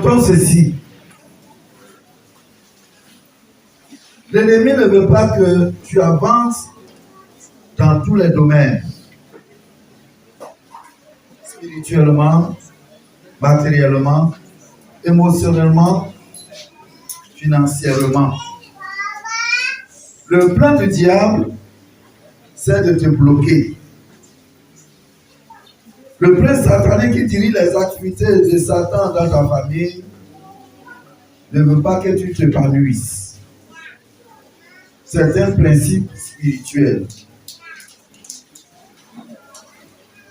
Notons ceci. L'ennemi ne veut pas que tu avances dans tous les domaines. Spirituellement, matériellement, émotionnellement, financièrement. Le plan du diable, c'est de te bloquer. Le prince satanique qui dirige les activités de Satan dans ta famille ne veut pas que tu t'épanouisses. C'est un principe spirituel.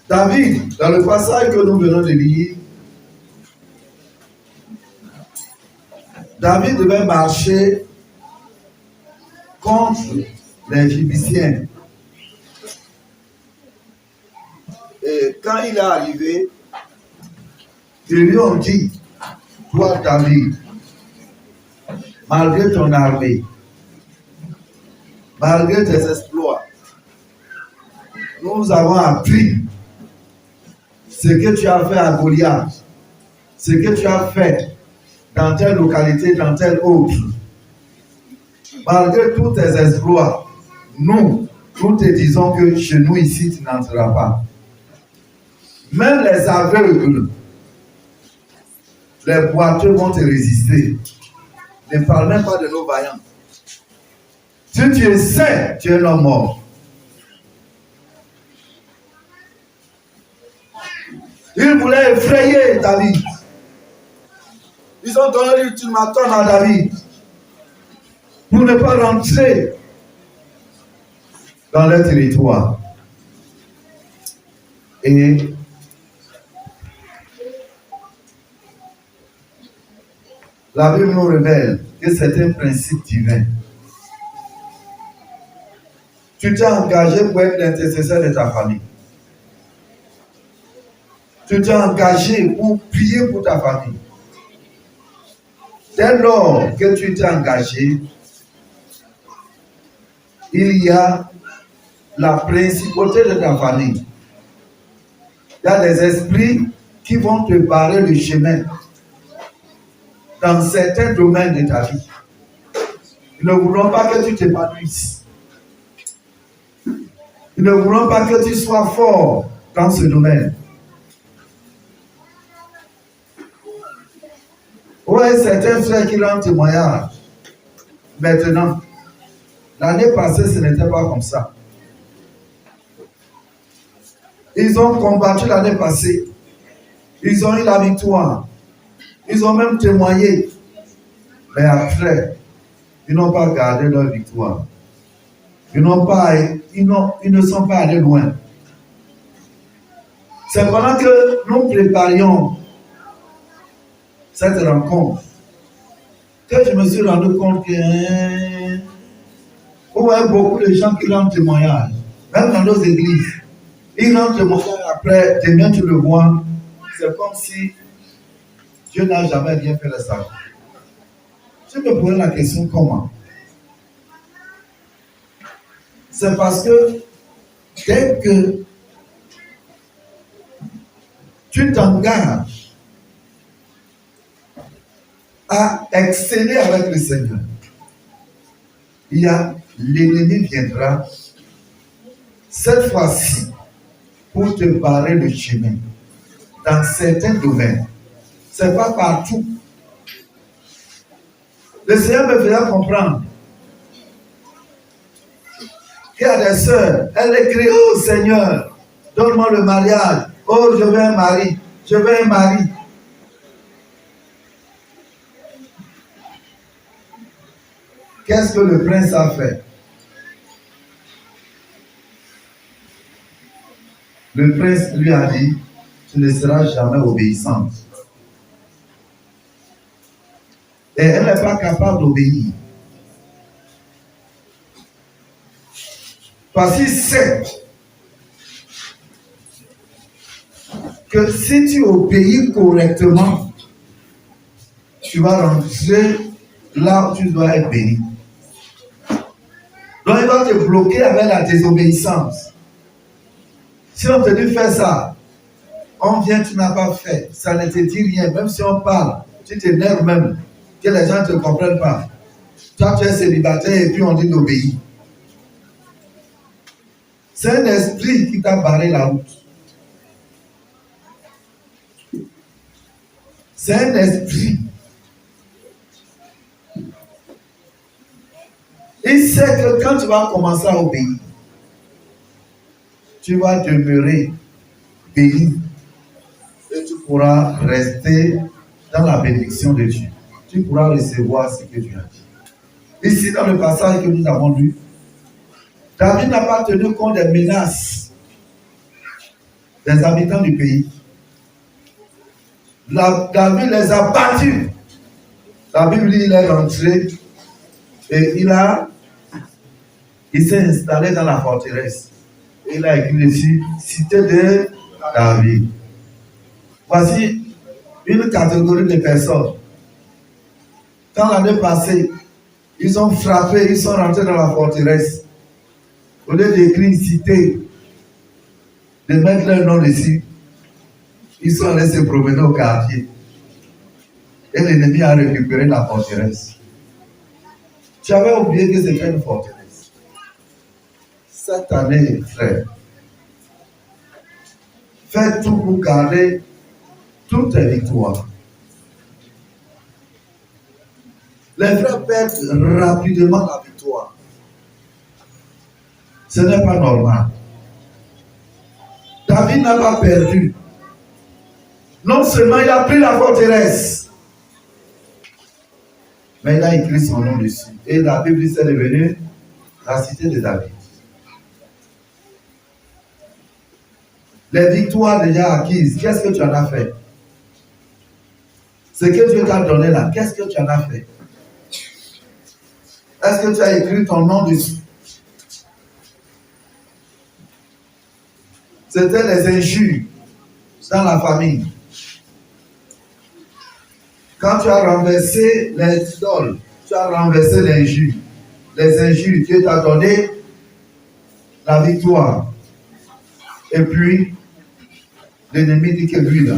David, dans le passage que nous venons de lire, David devait marcher contre les Égyptiens. Et quand il est arrivé, ils lui ont dit, toi David, malgré ton armée, malgré tes exploits, nous avons appris ce que tu as fait à Goliath, ce que tu as fait dans telle localité, dans telle autre. Malgré tous tes exploits, nous te disons que chez nous ici, tu n'entreras pas. Même les aveugles, les boiteux vont te résister. Ne parle même pas de nos vaillants. Si tu es saint, tu es un homme mort. Ils voulaient effrayer David. Ils ont donné l'ultimatum à David pour ne pas rentrer dans leur territoire. Et la Bible nous révèle que c'est un principe divin. Tu t'es engagé pour être l'intercesseur de ta famille. Tu t'es engagé pour prier pour ta famille. Dès lors que tu t'es engagé, il y a la principauté de ta famille. Il y a des esprits qui vont te barrer le chemin dans certains domaines de ta vie. Ils ne voudront pas que tu t'épanouisses. Ils ne voudront pas que tu sois fort dans ce domaine. Oui, certains frères qui rendent témoignage. Maintenant, l'année passée, ce n'était pas comme ça. Ils ont combattu l'année passée. Ils ont eu la victoire. Ils ont même témoigné. Mais après, ils n'ont pas gardé leur victoire. Ils ne sont pas allés loin. C'est pendant que nous préparions cette rencontre que je me suis rendu compte que il y a beaucoup de gens qui rendent témoignage, même dans nos églises. Ils rendent témoignage après, demain tu le vois, c'est comme si Dieu n'a jamais rien fait de ça. Je me posais la question comment? C'est parce que dès que tu t'engages à exceller avec le Seigneur, l'ennemi viendra cette fois-ci pour te barrer le chemin dans certains domaines. Ce n'est pas partout. Le Seigneur me faisait comprendre qu'il y a des sœurs, elles crient, oh Seigneur, donne-moi le mariage. Oh, je veux un mari, je veux un mari. Qu'est-ce que le prince a fait? Le prince lui a dit, tu ne seras jamais obéissante. Et elle n'est pas capable d'obéir. Parce qu'il sait que si tu obéis correctement, tu vas rentrer là où tu dois être béni. Donc il va te bloquer avec la désobéissance. Si on te dit fais ça, on vient, tu n'as pas fait, ça ne te dit rien, même si on parle, tu t'énerves même, que les gens ne te comprennent pas. Toi, tu es célibataire et puis on dit d'obéir. C'est un esprit qui t'a barré la route. C'est un esprit. Il sait que quand tu vas commencer à obéir, tu vas demeurer béni et tu pourras rester dans la bénédiction de Dieu. Tu pourras recevoir ce que Dieu a dit. Ici, dans le passage que nous avons lu, David n'a pas tenu compte des menaces des habitants du pays. David les a battus. La Bible dit il est rentré et il s'est installé dans la forteresse. Et il a écrit dessus cité de David. Voici une catégorie de personnes. Quand l'année passée, ils ont frappé, ils sont rentrés dans la forteresse. Au lieu d'écrire cité, de mettre leur nom dessus, ils sont allés se promener au quartier. Et l'ennemi a récupéré la forteresse. Tu avais oublié que c'était une forteresse. Cette année, frère, fais tout pour garder toutes tes victoires. Les frères perdent rapidement la victoire. Ce n'est pas normal. David n'a pas perdu. Non seulement il a pris la forteresse, mais il a écrit son nom dessus. Et la Bible c'est devenu la cité de David. Les victoires déjà acquises, qu'est-ce que tu en as fait? Ce que Dieu t'a donné là, qu'est-ce que tu en as fait? Est-ce que tu as écrit ton nom dessus? C'était les injures dans la famille. Quand tu as renversé les idoles, tu as renversé l'injure. Les injures, Dieu t'a donné la victoire. Et puis, l'ennemi dit que lui, là,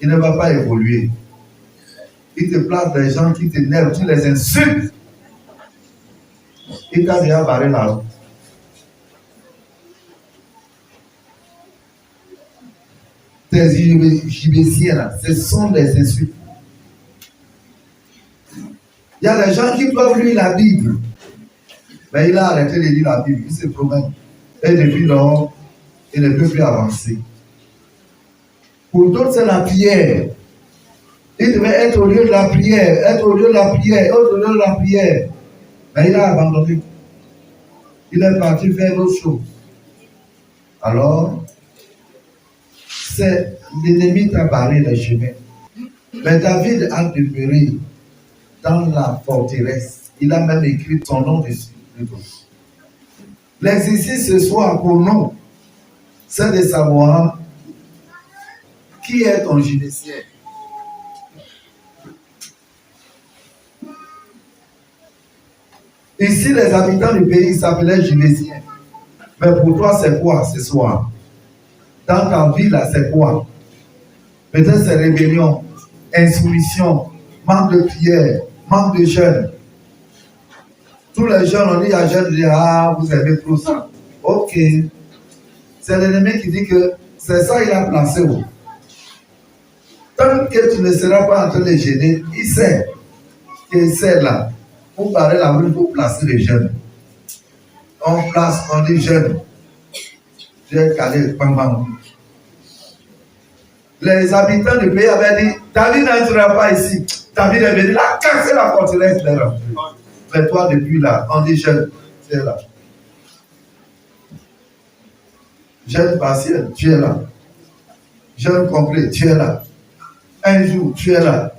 il ne va pas évoluer. Il te place des gens qui t'énervent, tu les insultes. Il t'a déjà barré la route. Tes JBCiens, là, ce sont des insultes. Il y a des gens qui doivent lire la Bible. Mais il a arrêté de lire la Bible, il se promène. Et depuis lors, il ne peut plus avancer. Pour d'autres, c'est la prière. Il devait être au lieu de la prière, être au lieu de la prière, être au lieu de la prière. Mais il a abandonné. Il est parti faire autre chose. Alors, c'est l'ennemi qui a barré les chemins. Mais David a demeuré dans la forteresse. Il a même écrit son nom dessus. L'exercice ce soir pour nous, c'est de savoir qui est ton Judécien. Ici, les habitants du pays s'appelaient Judéciens. Mais pour toi, c'est quoi ce soir? Dans ta vie, là, c'est quoi? Peut-être c'est rébellion, insoumission, manque de prière, manque de jeûne. Tous les jeunes, on dit à jeûne, on dit, ah, vous aimez trop ça. Ok. C'est l'ennemi qui dit que c'est ça qu'il a placé où. Tant que tu ne seras pas en train de jeûner, il sait que c'est là. Pour barrer la route, pour placer les jeunes. On place, on dit jeunes. J'ai calé, bam bam. Les habitants du pays avaient dit, David n'entrera pas ici. David est venu, il a cassé la forteresse, il est rentré. Mais toi, depuis là, on dit jeune, tu es là. Jeune partiel, tu es là. Jeune complet, tu es là. Un jour, tu es là.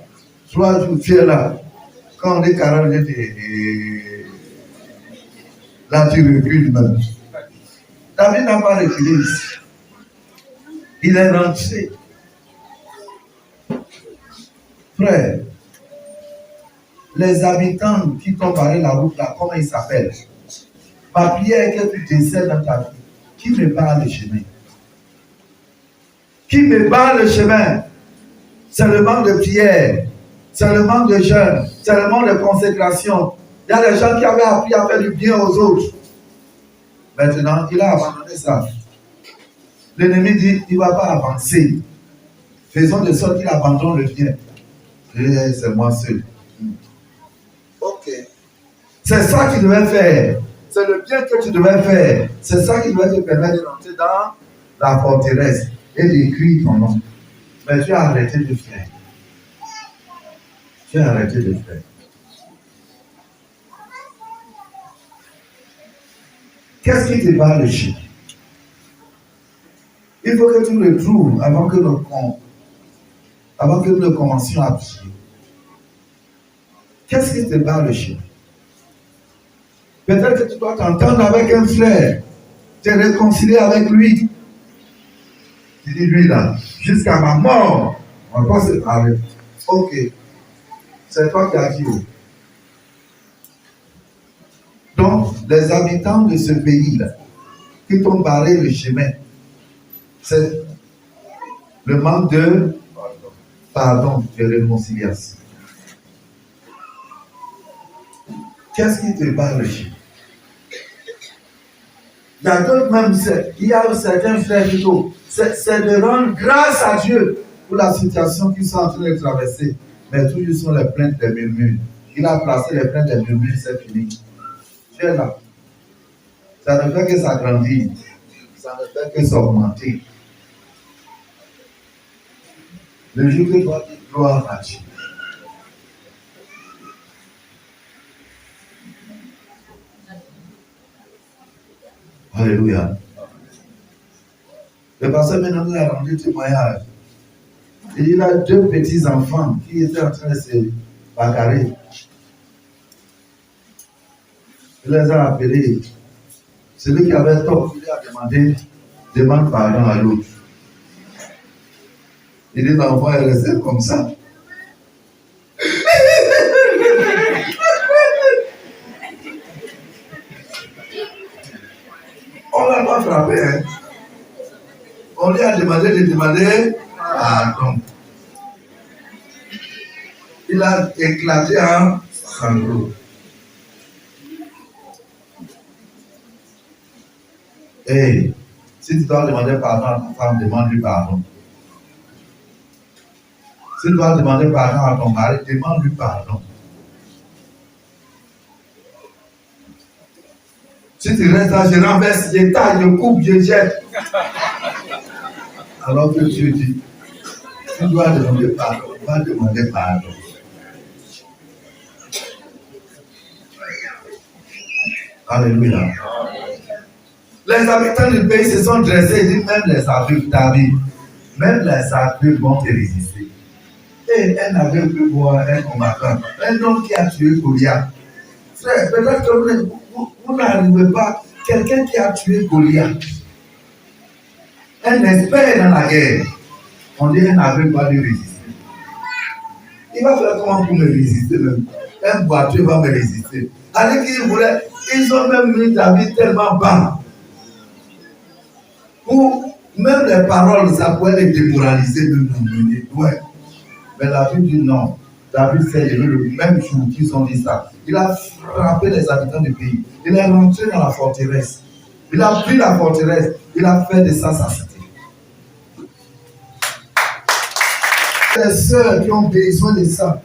3 jours, tu es là. Quand on est 40, là, tu recules même. David n'a pas reculé ici. Il est rentré. Frère, les habitants qui t'ont barré la route là, comment ils s'appellent? Ma prière est que tu décèdes dans ta vie. Qui me barre le chemin? Qui me barre le chemin? C'est le manque de prière. C'est le manque de jeûne. C'est le manque de consécration. Il y a des gens qui avaient appris à faire du bien aux autres. Maintenant, il a abandonné ça. L'ennemi dit, il ne va pas avancer. Faisons de sorte qu'il abandonne le bien. C'est moi seul. Ok. C'est ça qu'il devait faire. C'est le bien que tu devais faire. C'est ça qui devait te permettre de rentrer dans la forteresse et d'écrire ton nom. Mais tu as arrêté de faire. Tu as arrêté de faire. Qu'est-ce qui te bat le chien? Il faut que tu le trouves avant que nous commencions à prier. Qu'est-ce qui te bat le chien? Peut-être que tu dois t'entendre avec un frère, te réconcilier avec lui. Tu dis, lui là, jusqu'à ma mort, on va pas se parler. Ok, c'est toi qui as dit. Donc, les habitants de ce pays-là, qui t'ont barré le chemin, c'est le manque de pardon, de réconciliation. Qu'est-ce qui te bat le chemin? Il y a d'autres même, il y a certains frères plutôt, c'est de rendre grâce à Dieu pour la situation qu'ils sont en train de traverser. Mais toujours sont les plaintes des murmures. Il a placé les plaintes des murmures, c'est fini. Tu es là. Ça ne fait que s'agrandir. Ça ne fait que s'augmenter. Le jour que tu dois dire gloire à Dieu. Alléluia. Le pasteur maintenant nous a rendu témoignage. Et il a deux petits enfants qui étaient en train de se bagarrer. Il les a appelés. Celui qui avait tort, il a demandé, demande pardon à l'autre. Il dit, l'enfant est resté comme ça. On ne l'a pas frappé. Hein. On lui a demandé de demander pardon. Il a éclaté en sanglots. Et si tu dois demander pardon à ta femme, demande-lui pardon. Si tu dois demander pardon à ton mari, demande-lui pardon. Si tu restes là, je renverse, je taille, je coupe, je jette. Alors que Dieu dit, tu dois demander pardon, tu dois demander pardon. Alléluia. Les habitants du pays se sont dressés, ils disent même les aveugles, même les aveugles vont te résister. Et un aveugle peut voir un combattant, un homme qui a tué Goliath. Frère, peut-être que vous n'arrivez pas, quelqu'un qui a tué Goliath, un expert dans la guerre, on dit un aveugle va lui résister. Il va faire comment pour me résister même? Un boiteux va me résister. Alors qu'ils voulaient, ils ont même mis David tellement bas. Où même les paroles, ça pouvait les démoraliser, de nous mener. Ouais. Mais la Bible dit non. David s'est levé le même jour qu'ils ont dit ça. Il a frappé les habitants du pays. Il est rentré dans la forteresse. Il a pris la forteresse. Il a fait de ça sa cité. Les sœurs qui ont besoin de ça.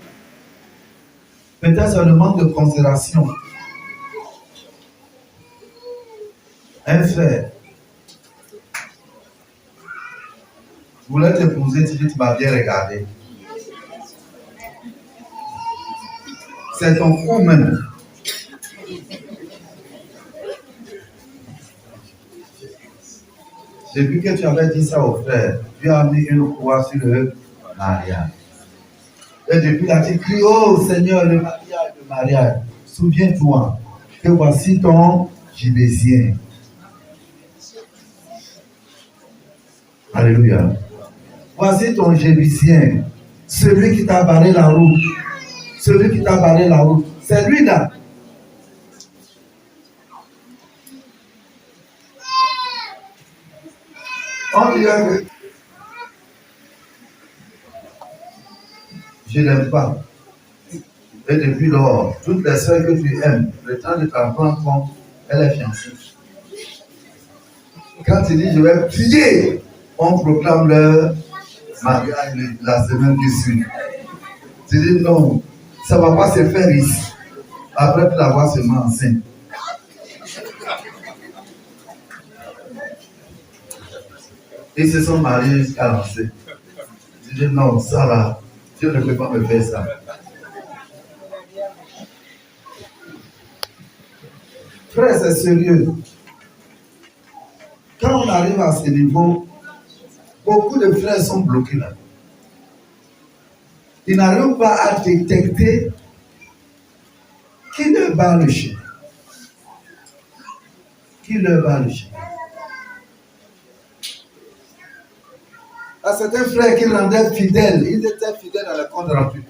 Peut-être c'est le manque de considération. Un frère voulais t'épouser, tu dis tu m'as bien regardé. C'est ton fou même. Depuis que tu avais dit ça au frère, tu as mis une croix sur le mariage. Et depuis là, tu cries, oh Seigneur, le mariage. Souviens-toi que voici ton Jébésien. Alléluia. Voici ton Jébusien, celui qui t'a barré la route. Celui qui t'a barré la route. C'est lui là. On dirait que je n'aime pas. Et depuis lors, toutes les soeurs que tu aimes, le temps de t'en prendre compte, elle est fiancée. Quand tu dis je vais prier, on proclame leur mariage la semaine qui suit. Tu dis non, ça ne va pas se faire ici. Après tu la vois seulement enceinte. Ils se sont mariés jusqu'à lancer. Tu dis non, ça là, Dieu ne peut pas me faire ça. Frère, c'est sérieux. Quand on arrive à ce niveau, beaucoup de frères sont bloqués là. Ils n'arrivent pas à détecter qui leur bat le chemin. Qui leur bat le chemin. À certains frères qui rendaient fidèles, ils étaient fidèles à le compte rendu.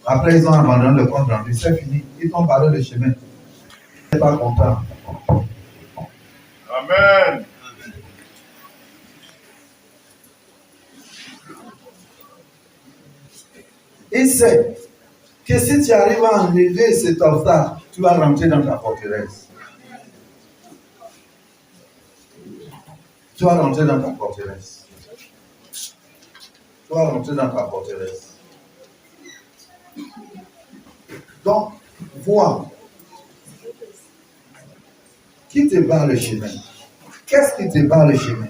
Après, ils ont abandonné le compte rendu. C'est fini. Ils t'ont parlé le chemin. Ils ne sont pas contents. Amen. Il sait que si tu arrives à enlever cet obstacle, tu vas rentrer dans ta forteresse. Tu vas rentrer dans ta forteresse. Tu vas rentrer dans ta forteresse. Donc, vois qui te bat le chemin. Qu'est-ce qui te bat le chemin?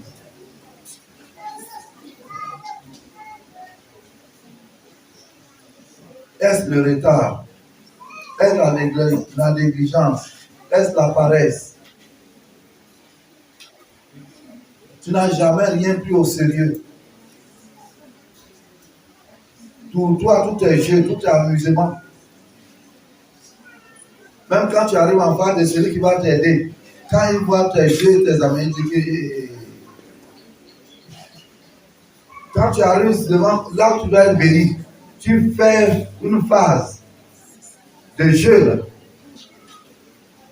Est-ce le retard? Est-ce la négligence? Est-ce la paresse? Tu n'as jamais rien pris au sérieux. Pour toi, tout est jeu, tout est amusement. Même quand tu arrives en face de celui qui va t'aider, quand il voit tes jeux, tes amis, il dit que... Quand tu arrives devant là où tu dois être béni, tu fais une phase de jeu là.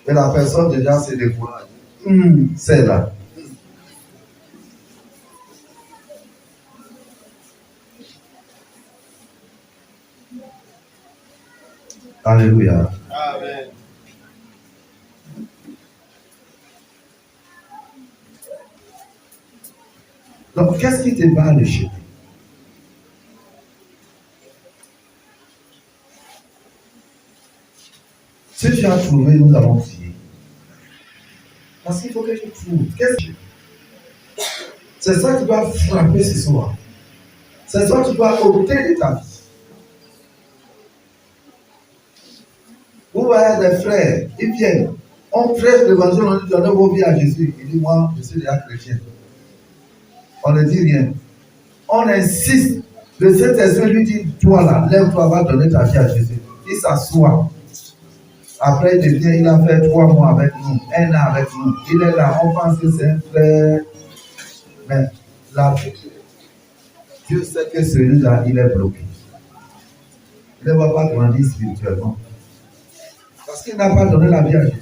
Et la personne déjà se décourage. C'est là. Alléluia. Amen. Donc, qu'est-ce qui te bat le chemin? Si tu as trouvé, nous allons prier. Parce qu'il faut que tu trouves. Qu'est-ce que c'est ça qui doit frapper ce soir. C'est ça qui doit ôter de ta vie. Vous voyez des frères, ils viennent. On prêche l'évangile, on dit donnez vos vies à Jésus. Il dit moi, je suis déjà chrétien. On ne dit rien. On insiste. Le Saint-Esprit lui dit toi là, lève-toi, va donner ta vie à Jésus. Il s'assoit. Après, il devient, il a fait 3 mois avec nous, 1 an avec nous. Il est là, on pense que c'est un frère. Mais là, Dieu sait que celui-là, il est bloqué. Il ne va pas grandir spirituellement. Parce qu'il n'a pas donné la vie à Jésus.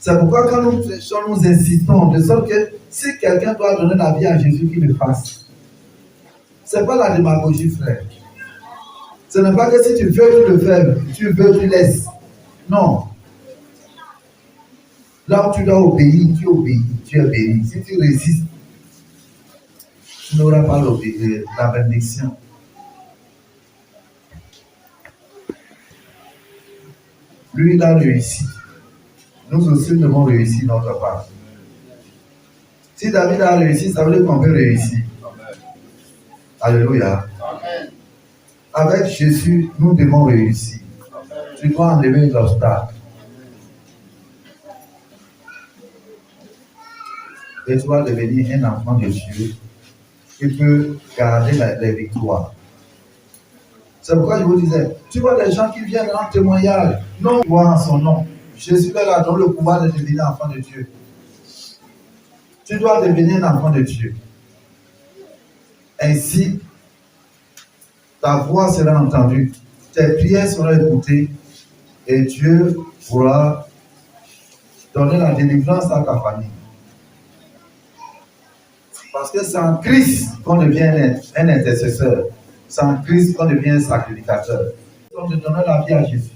C'est pourquoi quand nous prêchons, nous insistons, de sorte que si quelqu'un doit donner la vie à Jésus, qu'il le fasse. Ce n'est pas la démagogie, frère. Ce n'est pas que si tu veux, tu le fais, tu veux, tu laisses. Non. Là où tu dois obéir, tu obéis, tu es béni. Si tu résistes, tu n'auras pas la bénédiction. Lui, il a réussi. Nous aussi, nous devons réussir notre part. Si David a réussi, ça veut dire qu'on peut réussir. Alléluia. Amen. Avec Jésus, nous devons réussir. Tu dois enlever l'obstacle. Et tu vas devenir un enfant de Dieu qui peut garder les victoires. C'est pourquoi je vous disais, tu vois des gens qui viennent en témoignage, non, croient en son nom. Jésus leur a donné le pouvoir de devenir enfant de Dieu. Tu dois devenir un enfant de Dieu. Ainsi, ta voix sera entendue, tes prières seront écoutées et Dieu pourra donner la délivrance à ta famille. Parce que c'est en Christ qu'on devient un intercesseur. C'est en Christ qu'on devient un sacrificateur. Donc, de donner la vie à Jésus.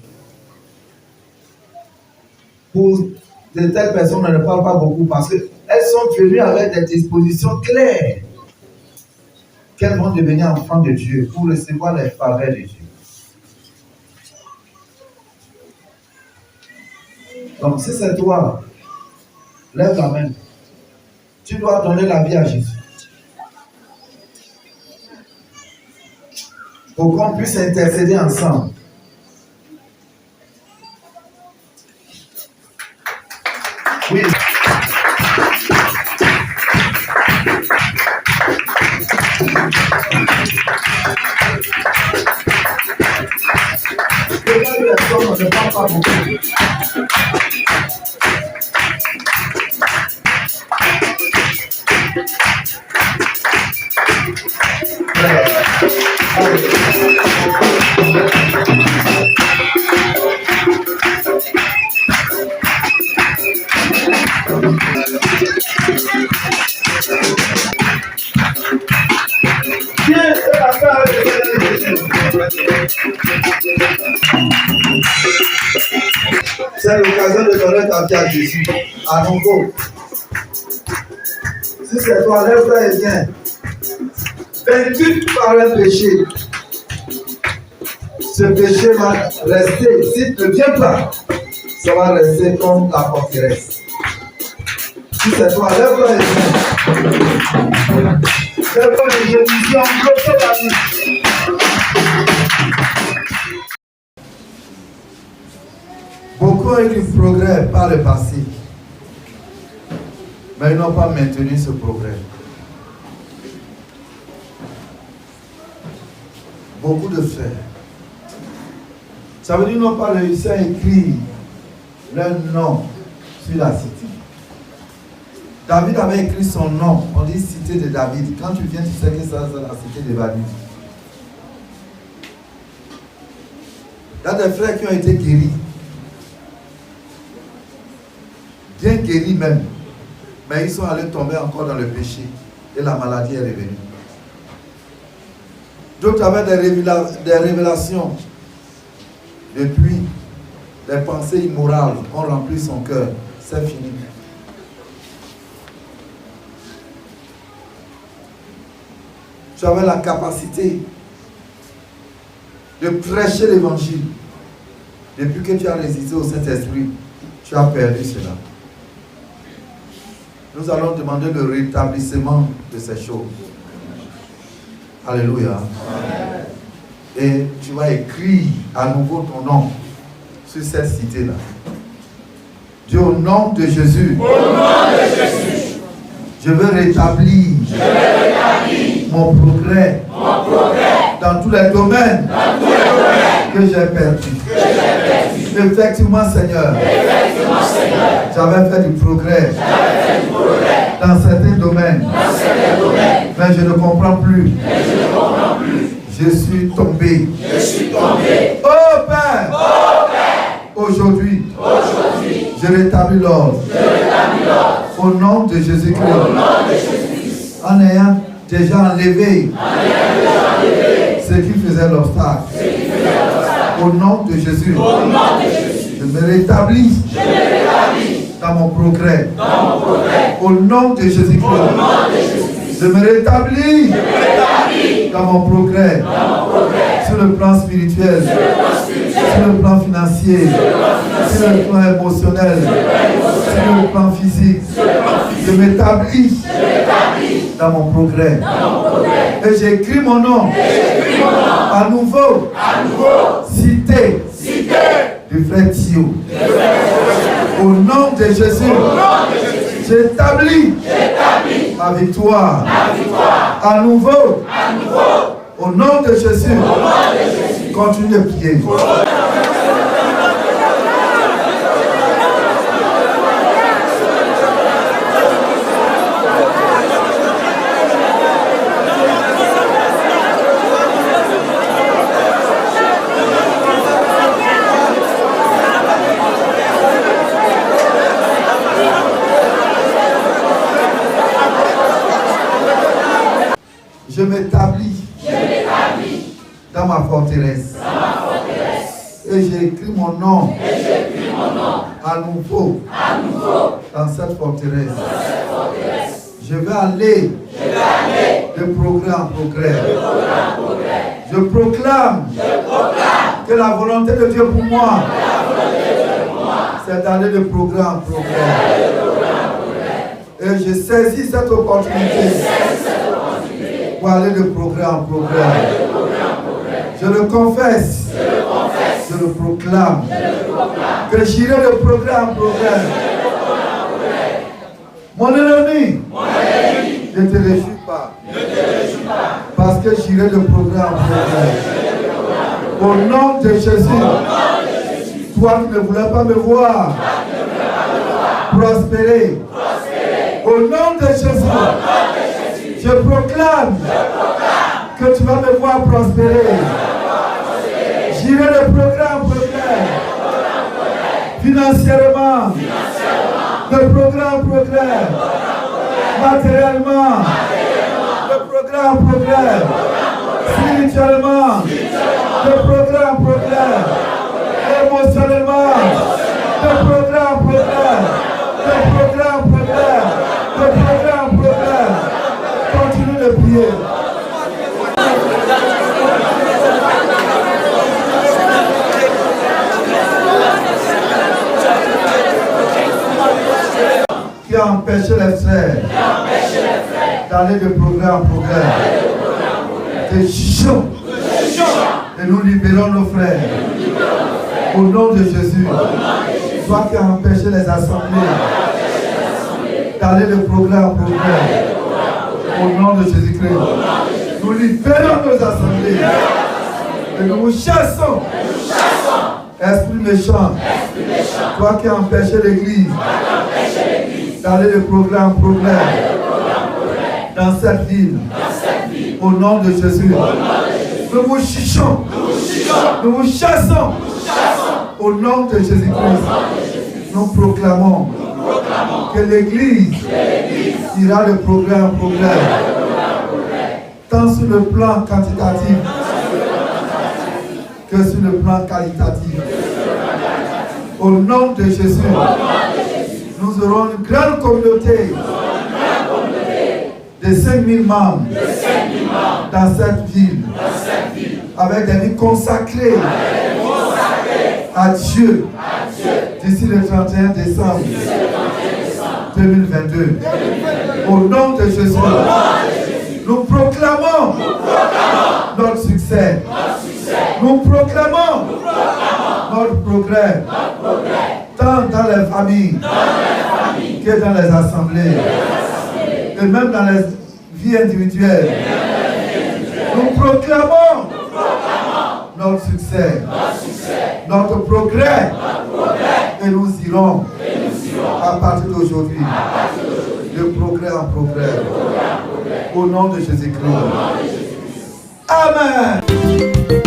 Pour de telles personnes, on ne parle pas beaucoup parce qu'elles sont venues avec des dispositions claires qu'elles vont devenir enfants de Dieu pour recevoir les faveurs de Dieu. Donc, si c'est toi, lève la main. Tu dois donner la vie à Jésus. Pour qu'on puisse intercéder ensemble. Oui. On ne parle pas beaucoup. C'est l'occasion de donner ta vie à Jésus, à nouveau. Si c'est toi, lève-toi et viens. Vaincu par un péché. Ce péché va rester. S'il ne vient pas, ça va rester comme la forteresse. Si c'est toi, lève-toi et viens. Lève-toi et je dis, on bloque la vie. Beaucoup ont eu du progrès par le passé, mais ils n'ont pas maintenu ce progrès. Beaucoup de frères. Ça veut dire qu'ils n'ont pas réussi à écrire leur nom sur la cité. David avait écrit son nom, on dit cité de David. Quand tu viens, tu sais que ça, c'est la cité de David. Il y a des frères qui ont été guéris. Bien guéris même, mais ils sont allés tomber encore dans le péché et la maladie est revenue. D'autres avaient des révélations. Depuis, les pensées immorales ont rempli son cœur. C'est fini. Tu avais la capacité de prêcher l'évangile. Depuis que tu as résisté au Saint-Esprit, tu as perdu cela. Nous allons demander le rétablissement de ces choses. Alléluia. Amen. Et tu vas écrire à nouveau ton nom sur cette cité-là. Dis au nom de Jésus. Au nom de Jésus. Je veux rétablir, mon progrès, dans tous les domaines, que j'ai perdu. Effectivement, Seigneur, j'avais fait du progrès dans certains domaines, mais je ne comprends plus. Je suis tombé. Oh Père, aujourd'hui, je rétablis l'ordre. Au nom de Jésus-Christ. En ayant déjà enlevé ce qui faisait l'obstacle. Au nom de Jésus. Je me rétablis dans mon progrès. Au nom de Jésus-Christ. Je me rétablis dans mon progrès. Sur le plan spirituel. Sur le plan financier. Sur le plan émotionnel. Sur le plan physique. Je m'établis dans mon progrès. Et j'écris mon nom. À nouveau. Cité du frère Thio. Au nom de Jésus. J'établis ma victoire. À nouveau. Au nom de Jésus. Continue de prier. Je m'établis dans ma forteresse. Et j'ai écrit mon nom à nouveau dans cette forteresse. Je vais aller de progrès en progrès. Je proclame que la volonté de Dieu pour moi, c'est d'aller de progrès en progrès. Et je saisis cette opportunité pour aller de progrès en progrès. Je le confesse, je le proclame, que j'irai de progrès en progrès. Mon ennemi, ne te réjouis pas, parce que j'irai de progrès en progrès. Au nom de Jésus, toi qui ne voulais pas me voir prospérer, au nom de Jésus, je proclame que tu vas me voir prospérer. J'irai de progrès en progrès. Financièrement, de progrès en progrès. Matériellement, de progrès en progrès. Spirituellement, de progrès en progrès. Émotionnellement, de progrès en progrès. De progrès en progrès. De progrès en progrès. Continue de prier. Qui a empêché les frères d'aller de progrès en progrès. Te jugeons et nous libérons nos frères. Au nom de Jésus. Toi qui as empêché les assemblées d'aller de progrès en progrès. Au nom de Jésus-Christ. Nous libérons nos assemblées. Et nous vous chassons. Esprit méchant. Toi qui as empêché l'église d'aller de progrès en progrès dans cette ville. Au nom de Jésus. Nous vous chichons. Nous vous chassons. Au nom de Jésus-Christ. Nous proclamons que l'église ira de progrès en progrès. Tant sur le plan quantitatif que sur le plan qualitatif. Au nom de Jésus, nous aurons une grande communauté de 5000 membres dans cette ville, avec des vies consacrées à Dieu d'ici le 31 décembre 2022. Au nom de Jésus, nous proclamons notre succès. Nous proclamons notre progrès, tant dans les familles que dans les assemblées, et même dans les vies individuelles. Nous proclamons notre succès, notre progrès, et nous irons à partir d'aujourd'hui de progrès en progrès. Au nom de Jésus-Christ. Amen.